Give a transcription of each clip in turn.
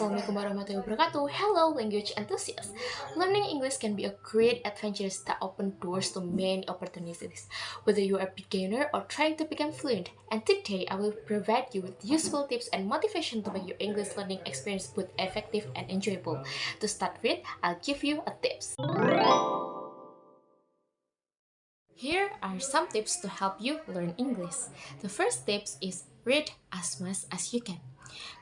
Assalamualaikum warahmatullahi wabarakatuh. Hello, language enthusiasts. Learning English can be a great adventure that opens doors to many opportunities, whether you are a beginner or trying to become fluent. And today, I will provide you with useful tips and motivation to make your English learning experience both effective and enjoyable. To start with, I'll give you a tips. Here are some tips to help you learn English. The first tips is read as much as you can.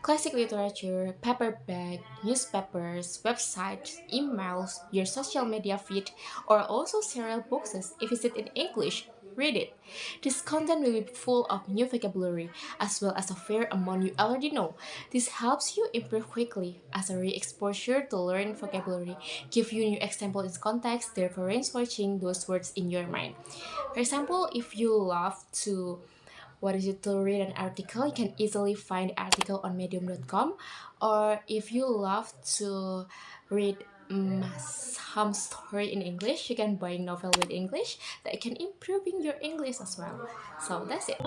Classic literature, paperback, newspapers, websites, emails, your social media feed, or also serial books if it's in English. Read it. This content will be full of new vocabulary as well as a fair amount you already know. This helps you improve quickly as a re-exposure to learn vocabulary, give you new example in context, therefore reinforcing those words in your mind. For example, if you love to to read an article, you can easily find the article on medium.com, or if you love to read some story in English, you can buy a novel with English that can improving your English as well. So that's it.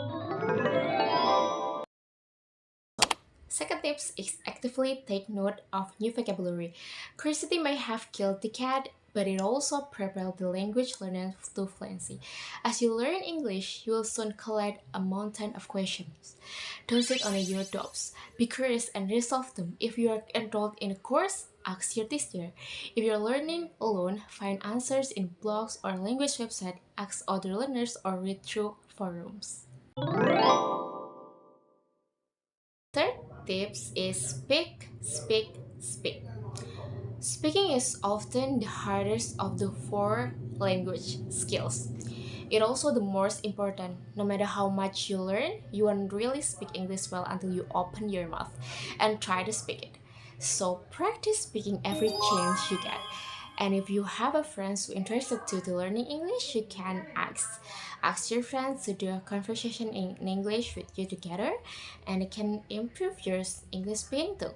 Second tips is actively take note of new vocabulary. Curiosity may have killed the cat, but it also propelled the language learner to fluency. As you learn English, you will soon collect a mountain of questions. Don't sit on your doubts. Be curious and resolve them. If you are enrolled in a course, ask your teacher. If you're learning alone, find answers in blogs or language websites, ask other learners, or read through forums. Third tips is speak, speak, speak. Speaking is often the hardest of the four language skills. It also the most important. No matter how much you learn, you won't really speak English well until you open your mouth and try to speak it. So practice speaking every chance you get. And if you have a friend who interested to learning English, you can ask your friends to do a conversation in English with you together, and it can improve your English speaking too.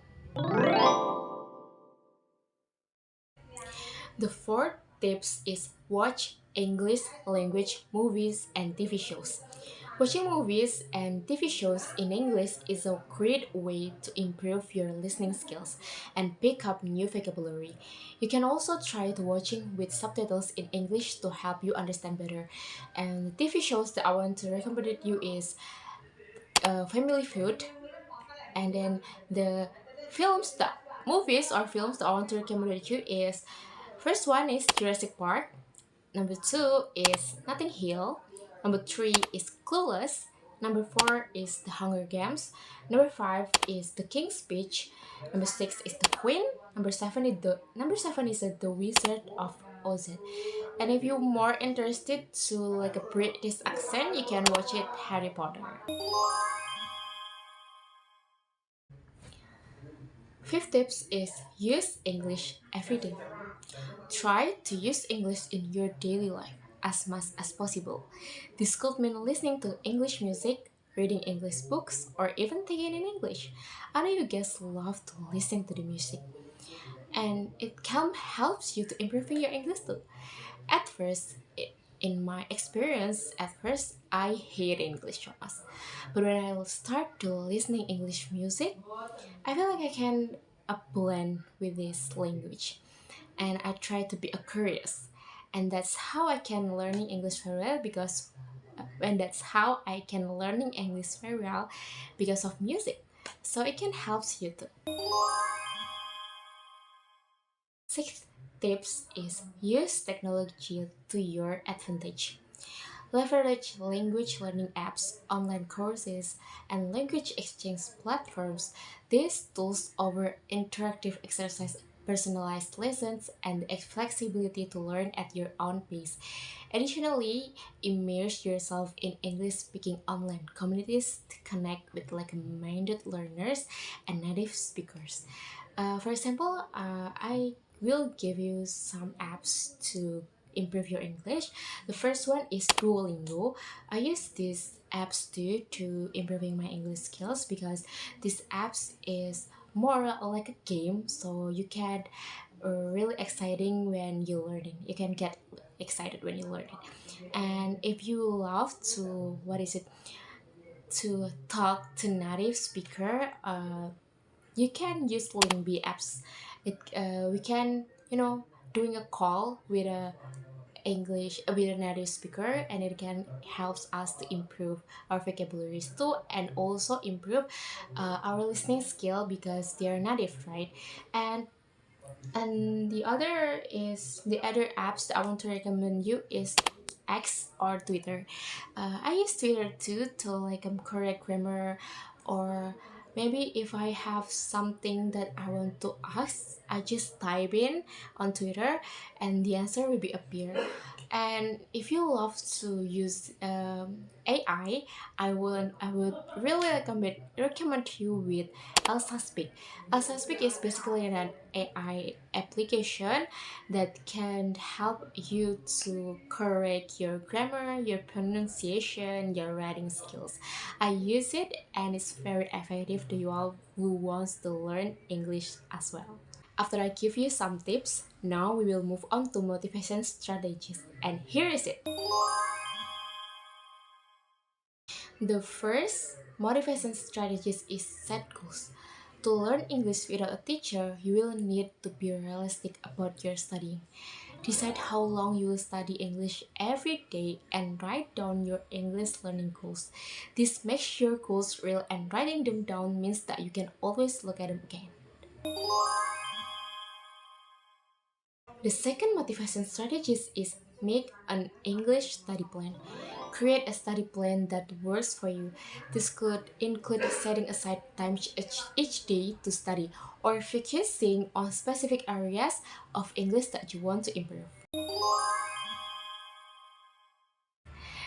The fourth tips is watch English language movies and TV shows. Watching movies and TV shows in English is a great way to improve your listening skills and pick up new vocabulary. You can also try to watching with subtitles in English to help you understand better. And the TV shows that I want to recommend you is Family Feud, and then the movies or films that I want to recommend you is first one is Jurassic Park. Number two is Notting Hill. Number three is Clueless. Number four is The Hunger Games. Number five is The King's Speech. Number six is The Queen. Number seven is the Wizard of Oz. And if you're more interested to like a British accent, you can watch it Harry Potter. Fifth tips is use English every day. Try to use English in your daily life as much as possible. This could mean listening to English music, reading English books, or even thinking in English. I know you guys love to listen to the music, and it can helps you to improving your English too. At first, in my experience, at first I hate English so much, but when I start to listening English music, I feel like I can blend with this language, and I try to be a curious, and that's how I can learning English very well because, and that's how I can learning English very well because of music. So it can helps you too. Sixth tips is use technology to your advantage. Leverage language learning apps, online courses, and language exchange platforms. These tools offer interactive exercise, personalized lessons, and the flexibility to learn at your own pace. Additionally, immerse yourself in English-speaking online communities to connect with like-minded learners and native speakers. For example, I will give you some apps to improve your English. The first one is Duolingo. I use these apps too to improving my English skills because this apps is more like a game, so you can really exciting when you learning. You can get excited when you learning. And if you love to talk to native speaker, you can use Link apps. We can, doing a call with a English with a native speaker, and it can helps us to improve our vocabularies too, and also improve our listening skill because they are native, right? And the other apps that I want to recommend you is X or Twitter. I use Twitter too to like correct grammar, or maybe if I have something that I want to ask, I just type in on Twitter and the answer will be appear. And if you love to use I would really recommend you with Elsa Speak. Elsa Speak is basically an AI application that can help you to correct your grammar, your pronunciation, your writing skills. I use it and it's very effective to you all who wants to learn English as well. After I give you some tips, now we will move on to motivation strategies. And here is it. The first motivation strategies is set goals. To learn English without a teacher, you will need to be realistic about your studying. Decide how long you will study English every day and write down your English learning goals. This makes your goals real, and writing them down means that you can always look at them again. The second motivation strategy is make an English study plan. Create a study plan that works for you. This could include setting aside time each day to study, or focusing on specific areas of English that you want to improve.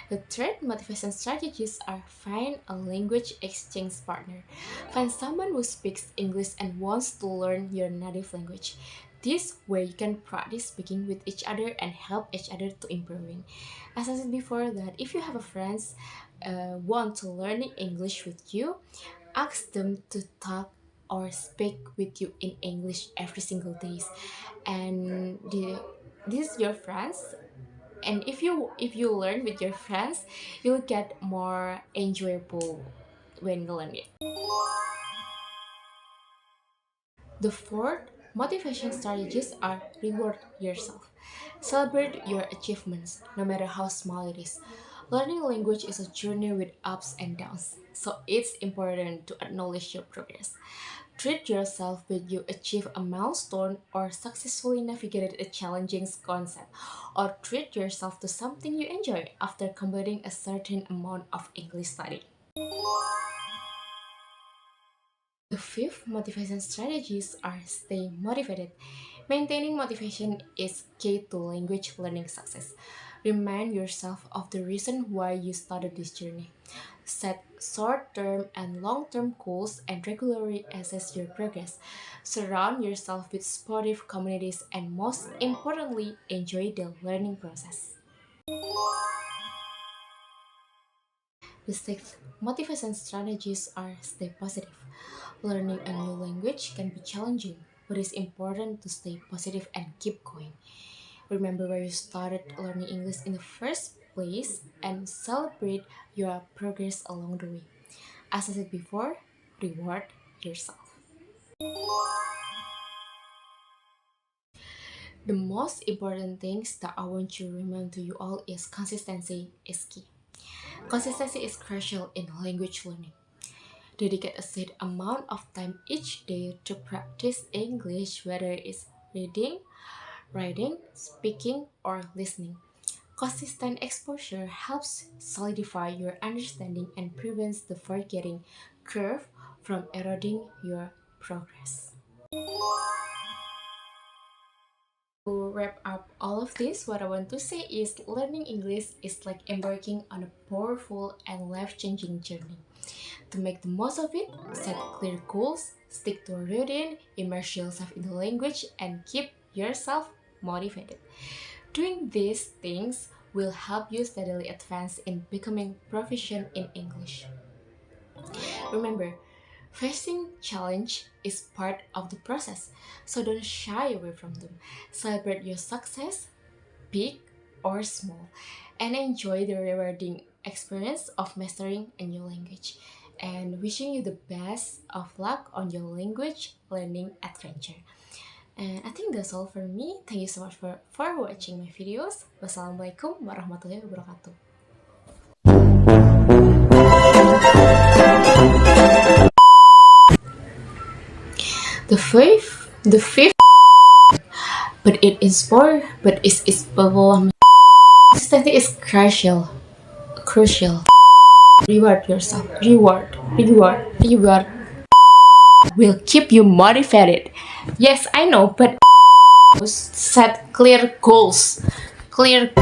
The third motivation strategies are find a language exchange partner. Find someone who speaks English and wants to learn your native language. This way you can practice speaking with each other and help each other to improving. As I said before, that if you have a friends want to learn English with you, ask them to talk or speak with you in English every single days. And this is your friends, and if you learn with your friends, you'll get more enjoyable when you learn it. The fourth motivation strategies are reward yourself. Celebrate your achievements, no matter how small it is. Learning language is a journey with ups and downs, so it's important to acknowledge your progress. Treat yourself when you achieve a milestone or successfully navigated a challenging concept, or treat yourself to something you enjoy after completing a certain amount of English study. The fifth motivation strategies are stay motivated. Maintaining motivation is key to language learning success. Remind yourself of the reason why you started this journey. Set short-term and long-term goals and regularly assess your progress. Surround yourself with supportive communities, and most importantly, enjoy the learning process. The sixth motivation strategies are stay positive. Learning a new language can be challenging, but it's important to stay positive and keep going. Remember where you started learning English in the first place and celebrate your progress along the way. As I said before, reward yourself. The most important things that I want to remind to you all is consistency is key. Consistency is crucial in language learning. Dedicate a set amount of time each day to practice English, whether it's reading, writing, speaking, or listening. Consistent exposure helps solidify your understanding and prevents the forgetting curve from eroding your progress. To wrap up all of this, what I want to say is learning English is like embarking on a powerful and life-changing journey. To make the most of it, set clear goals, stick to a routine, immerse yourself in the language, and keep yourself motivated. Doing these things will help you steadily advance in becoming proficient in English. Remember, facing challenge is part of the process, so don't shy away from them. Celebrate your success, big or small, and enjoy the rewarding experience of mastering a new language. and wishing you the best of luck on your language learning adventure. And I think that's all for me. Thank you so much for watching my videos. Wassalamualaikum warahmatullahi wabarakatuh. The fifth, but it is more, but it's consistency is crucial. Reward yourself. Reward will keep you motivated. Yes, I know, but set clear goals. Clear